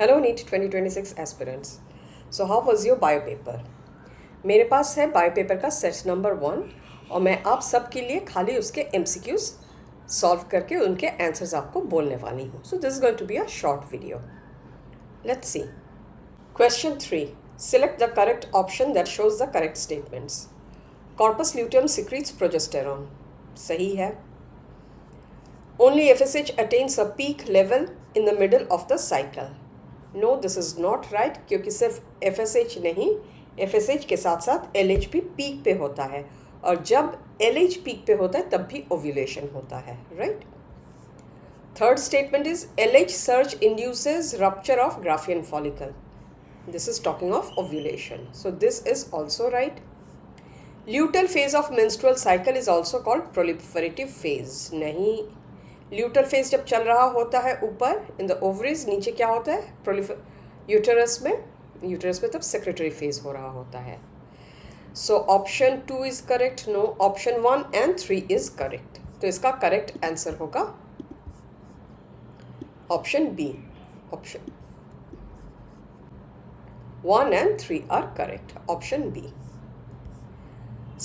Hello NEET 2026 aspirants. So how was your bio paper? मेरे पास है बायो पेपर का सेट नंबर 1 और मैं आप सब के लिए खाली उसके एमसीक्यूज सॉल्व करके उनके आंसर्स आपको बोलने वाली हूँ. So this is going to be a short video. Let's see. Question 3. Select the correct option that shows the correct statements. Corpus luteum secretes progesterone. सही है. Only FSH attains a peak level in the middle of the cycle. No this is not right, क्योंकि सिर्फ FSH नहीं, FSH के साथ साथ LH भी peak पे होता है और जब LH पीक पे होता है तब भी ओव्यूलेशन होता है, right. Third statement is LH search induces rupture of Graafian follicle. This is talking of ovulation, so this is also right. Luteal phase of menstrual cycle is also called proliferative phase. नहीं, luteal phase जब चल रहा होता है ऊपर in the ovaries, नीचे क्या होता है यूटरस में तब सेक्रेटरी फेज हो रहा होता है. So option 2 is correct. No, option 1 and 3 is correct. तो इसका करेक्ट आंसर होगा option B. Option 1 and 3 are correct. Option B.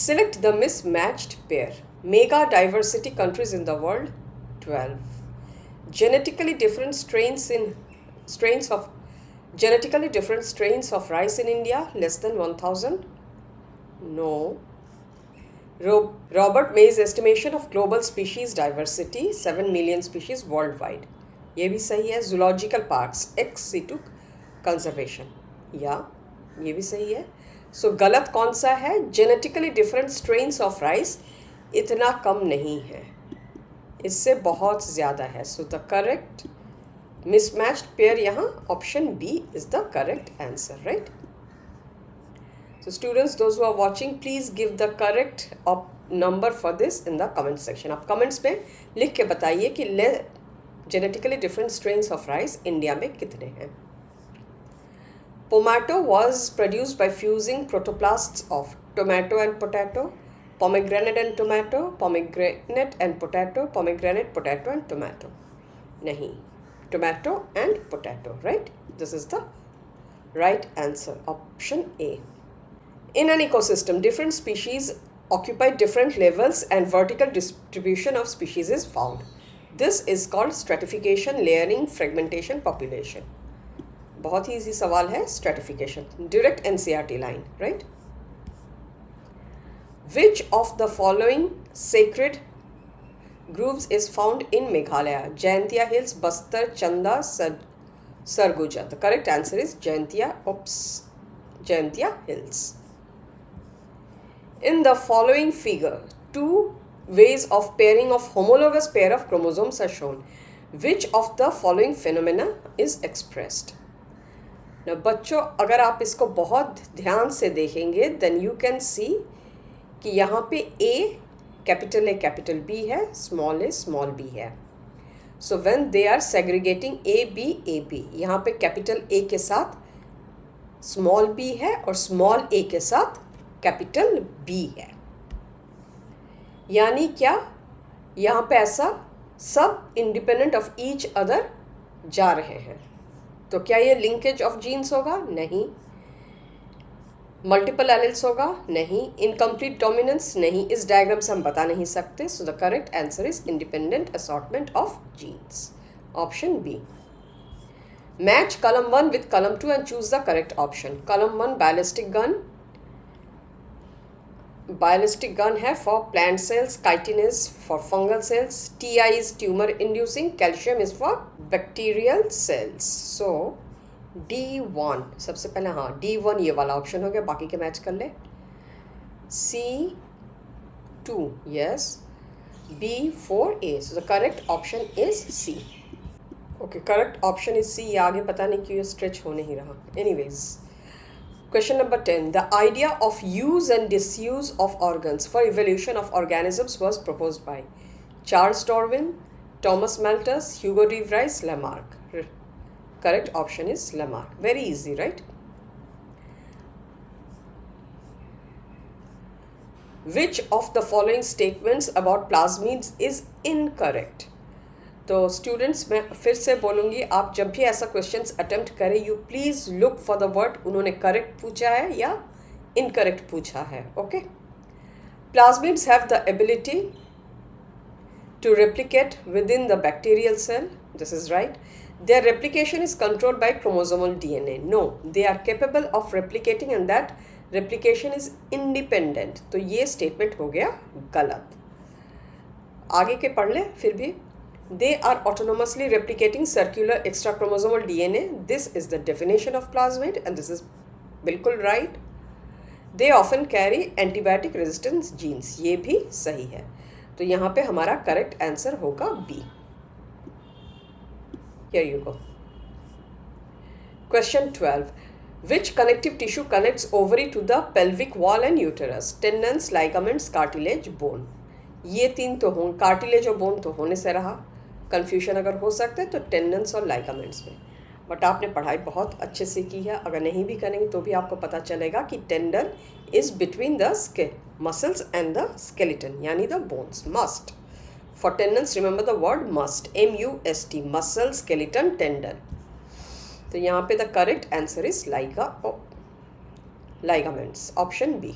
Select the mismatched pair. Mega diversity countries in the world 12. Genetically different strains of rice in India less than 1000. No. Robert May's estimation of global species diversity 7 million species worldwide. ये भी सही है. Zoological parks ex situ conservation. या ये भी सही है. सो गलत कौन सा है? Genetically different strains of rice इतना कम नहीं है, इससे बहुत ज़्यादा है. So the correct mismatched pair यहाँ option B is the correct answer, right. So students, those who are watching, please give the correct number for this in the comment section. आप कमेंट्स में लिख के बताइए कि genetically different strains of rice India में कितने हैं. Pomato was produced by fusing protoplasts of tomato and potato, pomegranate and tomato, pomegranate and potato, pomegranate, potato and tomato. Nahi, tomato and potato, right? This is the right answer, option A. In an ecosystem, different species occupy different levels and vertical distribution of species is found. This is called stratification, layering, fragmentation, population. बहुत ही easy सवाल है. Stratification, direct NCERT line, right. Which of the following sacred groves is found in Meghalaya? Jaintia hills, Bastar, Chanda, Surguja. The correct answer is Jaintia hills. In the following figure 2 ways of pairing of homologous pair of chromosomes are shown. Which of the following phenomena is expressed? ना बच्चों, अगर आप इसको बहुत ध्यान से देखेंगे then you can see कि यहाँ पे ए कैपिटल बी है, स्मॉल ए स्मॉल बी है. So when they are segregating A B, यहाँ पे कैपिटल ए के साथ स्मॉल बी है और स्मॉल ए के साथ कैपिटल बी है. यानी क्या, यहाँ पे ऐसा सब इंडिपेंडेंट ऑफ ईच अदर जा रहे हैं. तो क्या ये लिंकेज ऑफ जीन्स होगा? नहीं. मल्टीपल एलिल्स होगा? नहीं. Incomplete dominance? नहीं. इस डायग्राम से हम बता नहीं सकते. So the correct answer is independent assortment of genes, option B. Match column 1 with column 2 and choose the correct option. Column 1 biolistic gun है for plant cells, chitin is for fungal cells, TI is tumour inducing, calcium is for bacterial cells. So D1 सबसे पहले, हाँ D1 ये वाला option हो गया. बाकी के मैच कर ले. C2 yes, B4A. So the correct option is C. Okay, correct option is C. ये आगे पता नहीं क्यों स्ट्रेच हो नहीं रहा. Anyways, question number 10. The idea of use and disuse of organs for evolution of organisms was proposed by Charles Darwin, Thomas Malthus, Hugo de Vries, Lamarck. Correct option is Lamarck. Very easy, right? Which of the following statements about plasmids is incorrect? तो students, मैं फिर से बोलूँगी, आप जब भी ऐसा questions attempt करें, you please look for the word उन्होंने करेक्ट पूछा है या इनकरेक्ट पूछा है. Okay. Plasmids have the ability to replicate within the bacterial cell. This is right. Their replication is controlled by chromosomal DNA. No, they are capable of replicating and that replication is independent. तो ये statement हो गया गलत. आगे के पढ़ ले फिर भी. They are autonomously replicating circular extrachromosomal DNA. This is the definition of plasmid and this is बिल्कुल right. They often carry antibiotic resistance genes. ये भी सही है. तो यहाँ पे हमारा करेक्ट आंसर होगा B. Here you go. Question 12. Which connective tissue connects ovary to the pelvic wall and uterus? Tendons, ligaments, cartilage, bone. ये तीन तो हों, कार्टिलेज और बोन तो होने से रहा. कंफ्यूजन अगर हो सकता है तो टेंडन्स और लाइगामेंट्स में. बट आपने पढ़ाई बहुत अच्छे से की है. अगर नहीं भी करेंगे तो भी आपको पता चलेगा कि tendon is between the muscles and the skeleton, यानी the bones. Must. For tendons, remember the word must. M-U-S-T. Muscle, skeleton, tendon. तो यहाँ पे the correct answer is ligaments. Option B.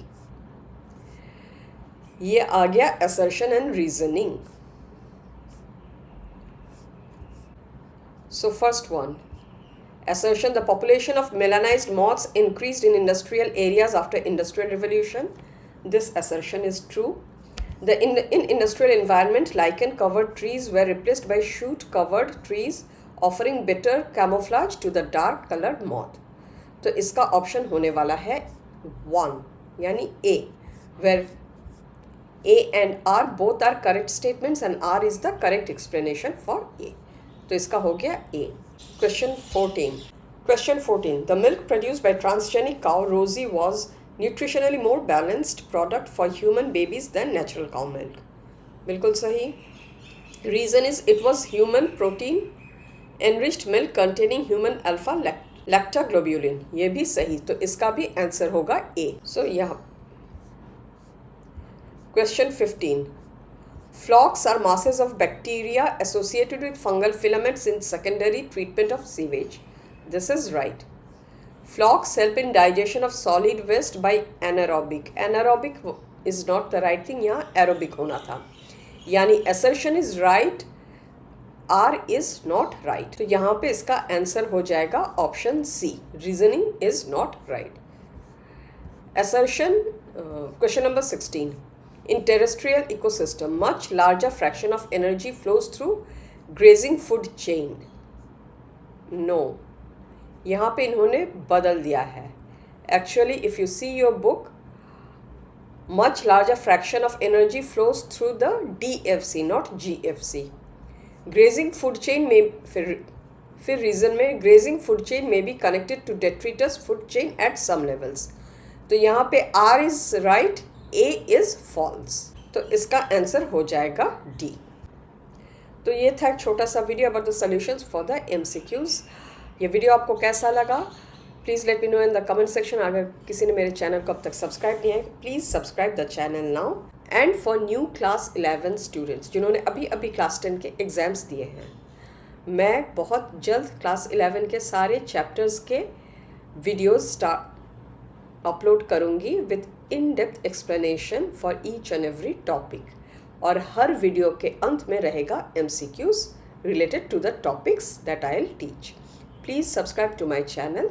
ये आ गया assertion and reasoning. So first one. Assertion: the population of melanized moths increased in industrial areas after Industrial Revolution. This assertion is true. In industrial environment, lichen-covered trees were replaced by shoot-covered trees, offering better camouflage to the dark-colored moth. तो इसका option होने वाला है 1, यानी A, where A and R both are correct statements and R is the correct explanation for A. तो इसका हो गया A. Question 14. Question 14. The milk produced by transgenic cow Rosie was nutritionally more balanced product for human babies than natural cow milk. बिल्कुल सही. Reason is it was human protein enriched milk containing human alpha lactoglobulin. ये भी सही. तो इसका भी answer होगा A. So यहाँ. Question 15. Flocks are masses of bacteria associated with fungal filaments in secondary treatment of sewage. This is right. Flocks help in digestion of solid waste by anaerobic. Anaerobic is not the right thing. यहाँ aerobic होना था. यानी assertion is right, R is not right. तो यहाँ पे इसका answer हो जाएगा option C. Reasoning is not right. Assertion. Question number 16. In terrestrial ecosystem, much larger fraction of energy flows through grazing food chain. No. यहाँ पे इन्होंने बदल दिया है. Actually, if you see your book, much larger fraction of energy flows through the DFC, not GFC. Grazing food chain में फिर reason में grazing food chain may be connected to detritus food chain at some levels. तो यहाँ पे R is right, A is false. तो इसका answer हो जाएगा D. तो ये था एक छोटा सा video about the solutions for the MCQs. ये वीडियो आपको कैसा लगा? Please let me know in the comment section. अगर किसी ने मेरे चैनल को अब तक सब्सक्राइब नहीं है, please subscribe the channel now. And for new class 11 students जिन्होंने अभी अभी क्लास 10 के एग्ज़ाम्स दिए हैं, मैं बहुत जल्द क्लास 11 के सारे चैप्टर्स के वीडियोज़ अपलोड करूँगी with in depth explanation for each and every topic. और हर वीडियो के अंत में रहेगा MCQs related to the topics that I'll teach. Please subscribe to my channel.